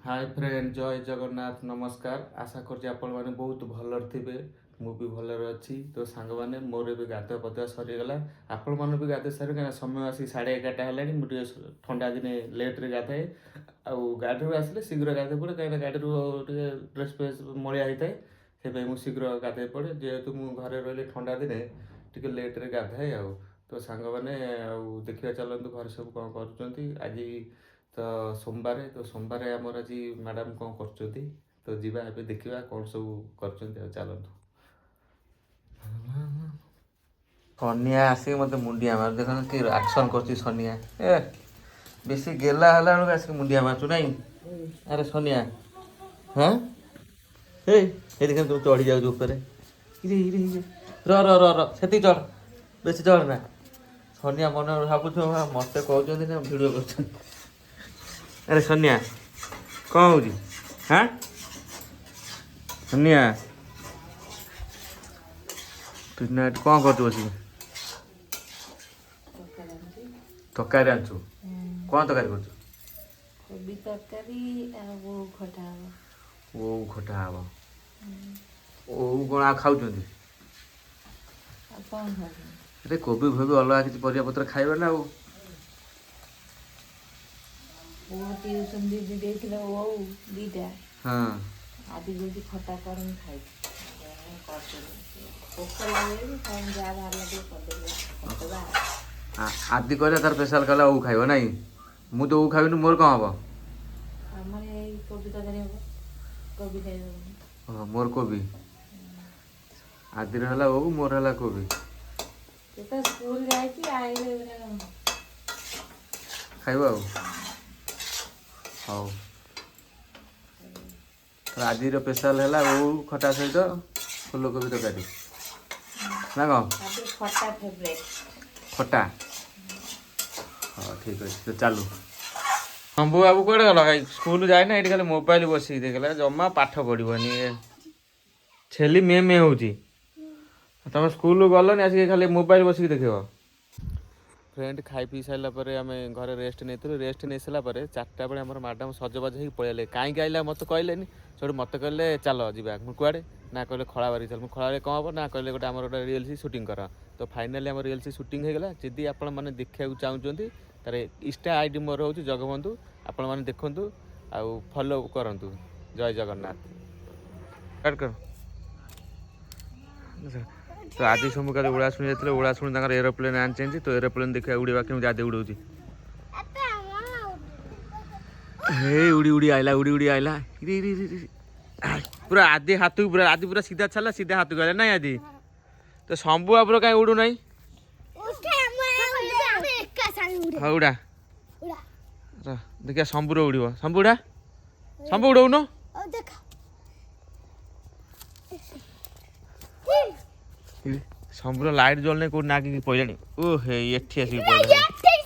hi friend जय जगन्नाथ नमस्कार आशा करछि आपण माने बहुत भलर थिबे मु भी भलर अछि तो सांग माने मोर भी गाधुआ पधुआ सरी गला आपण माने भी गाधे सारे का समय आसी 11:30 हेलानी मुटे ठंडा दिने लेट रे गाधाए आउ गाड़ी आसले शीघ्र गाधे पड़े कहीं गाड़ी ड्रेस फ्रेस मलिया होता है से मुझे शीघ्र गाधे पड़े जेहेतु मु घरे रही ठंडा दिने टिके लेट रे गाधाए आउ तो सांग मैंने देखा चलतु घर सब कौन कर आज तो सोमवार आमर आज मैडम कौन कर तो जीवा ए देखा कौन सब कर चलतु सनिया आसिक मत मुंडिया मार देख कि एक्शन कर सनिया ए बेसी गेला हला आसिक मुंडिया मारचु नहीं अरे सनिया हाँ हे देख तू चढ़ी जाऊ ऊपर र र र र से चढ़ बेसी चढ़ ना सनिया मन भावुथ मत कहते ना भिडियो कर अरे सनिया कौन हो हाँ सनिया तू ना कौन कर तरकारी आनचु कौन तरकारी कर कोबी तरकारी वो खटा ओ खटा हम ओ कौन खाऊ कौन अरे कोबी फोबी अलग किसी परिया पत्र खाइबा ना वो ट्यूशन दीदी देथिले वो दीटा हाँ आदि जल्दी खटा करम खाई पोक लगे टाइम जा बाहर लगे कर देबे आदि कहले तार स्पेशल कहला वो खाइबो नहीं मु तो वो खाइबी मोर कौन हम हमर ए कोबी तरकारी हो कोबी खाइबो हाँ मोर कोबी आदि रहला वो मोर रहला कोबी तो स्कूल जाए कि आइले खाइबो हौ आज स्पेशल है वो खटा सहित फूलकोबी तरकारी ना कौन खटा फेवरेट खटा हाँ ठीक अच्छे तो चलू शंभु बाबू कौटे गल स्कूल जाए ना ये खाली मोबाइल बस देखला जमा पाठ पढ़नी छेली मे मे हो तुम स्कूल गलनि आसिक खाली मोबाइल बस देख फ्रेंड खाई पी सारा आम घर रेस्ट नहीं रेस्ट नहीं सारापर 4टा बेले आम मैडम सजबाज हो पलैले कहीं आइला मत कहले से मत कहले चल जा कुआड़े ना कहले खड़ाबारी चल खड़ाबारी कौन हम ना कहले गोटे आम गोटे रियल सुटिंग कर तो फाइनाली आम रियल सुटिंग होगा जदि आपण मैंने देखा चाहते तार इंस्टा आईडी मोर हूँ जगबंधु आपण मैंने देखु आउ फॉलो करूँ जय जगन्नाथ कर तो आज समूह का उड़ा शुणी जाते उड़ा शुणी एरोप्लेन आनी तो एरोप्लेन देखा उड़ा कि जादे उड़ाऊँ हे उड़ी उड़ी आइला उड़ी उड़ी आइला पूरा आदि हाथ पूरा आदि पूरा सीधा चला सीधा हाथ को आइला नहीं आदि तो शंभु आप कहीं उड़ू ना हाँ उड़ा देखिए शंभुर उड़ शंभु उड़ा शंभु उड़ाऊन शंभुर लाइट जल नहीं कौट ना कि पड़े ओ हे ये आसिक पड़े